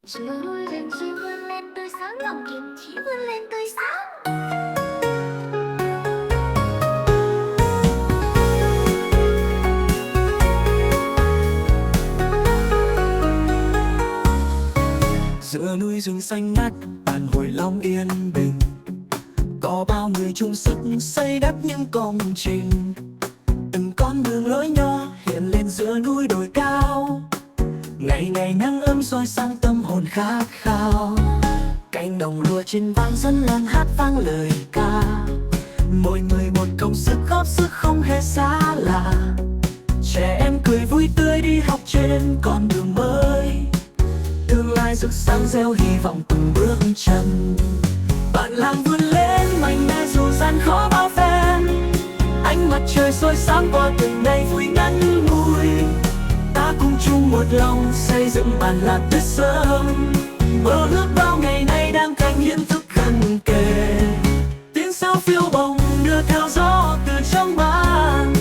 Chưa nuôi lên chỉ vươn lên tươi sáng, lòng kiên trì vươn lên tươi sáng. Giữa núi rừng xanh ngát, bản Hồi Long yên bình, có bao người chung sức xây đắp những công trình. Từng con đường lối nhỏ hiện lên giữa núi đồi cao, ngày ngày nắng ấm soi sáng tâm hồn khát khao. Cánh đồng lúa trên vang dân làng hát vang lời ca, mỗi người một công sức góp sức không hề xa lạ. Trẻ em cười vui tươi đi học trên con đường mới, tương lai rực sáng gieo hy vọng từng bước chân. Bạn làng vươn lên mạnh mẽ dù gian khó bao phen, ánh mặt trời soi sáng qua từng ngày vui ngắn ngủi. Ta cùng chung một lòng xây dựng bản làng tươi sớm, mơ ước bao ngày nay đang cạnh hiện thực gần kề. Tiếng sao phiêu bồng đưa theo gió từ trong bản,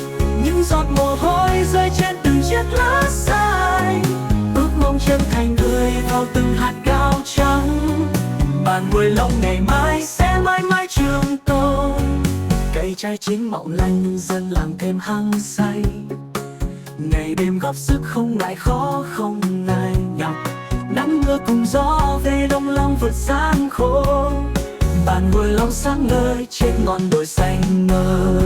những giọt mồ hôi rơi trên từng chiếc lá xanh. Ước mong chân thành gửi vào từng hạt gạo trắng, bản Hồi Long ngày mai sẽ mãi mãi trường tồn. Cây trái chín mọng lành dân làng thêm hăng say, ngày đêm góp sức không ngại khó không ngại nhọc. Nắng mưa cùng gió về đồng lòng vượt gian khổ, bản Hồi Long sáng ngời trên ngọn đồi xanh mơ.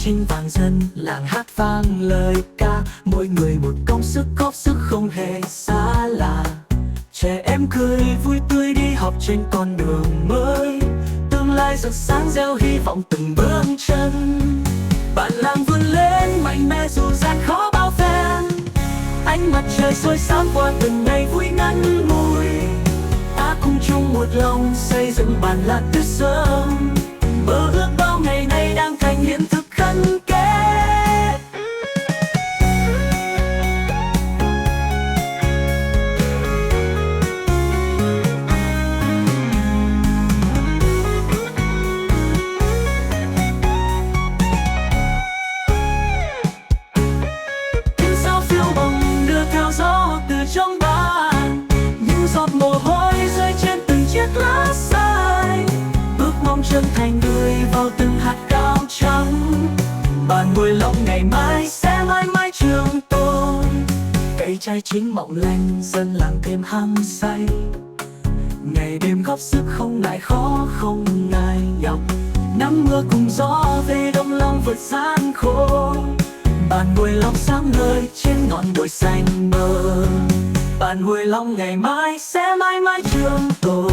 Trên vàng dân làng hát vang lời ca, mỗi người một công sức góp sức không hề xa lạ. Trẻ em cười vui tươi đi học trên con đường mới, tương lai rực sáng gieo hy vọng từng bước chân. Bạn làng vươn lên mạnh mẽ dù gian khó bao phen, ánh mặt trời soi sáng qua từng ngày vui ngắn ngủi. Ta cùng chung một lòng xây dựng bản làng tươi sớm, mơ ước bao ngày nay đang thành hiện thực gần kề. Tiếng sao phiêu bồng đưa theo gió từ trong bản, những giọt mồ hôi rơi trên từng chiếc lá xanh. Ước mong chân thành gửi vào từng hạt gạo trắng, bản Hồi Long ngày mai sẽ mãi mãi trường tồn. Cây trái chín mọng lành dân làng thêm hăng say, ngày đêm góp sức không ngại khó không ngại nhọc. Nắng mưa cùng gió về đồng lòng vượt gian khổ, bản Hồi Long sáng ngời trên ngọn đồi xanh mơ. Bản Hồi Long ngày mai sẽ mãi mãi trường tồn.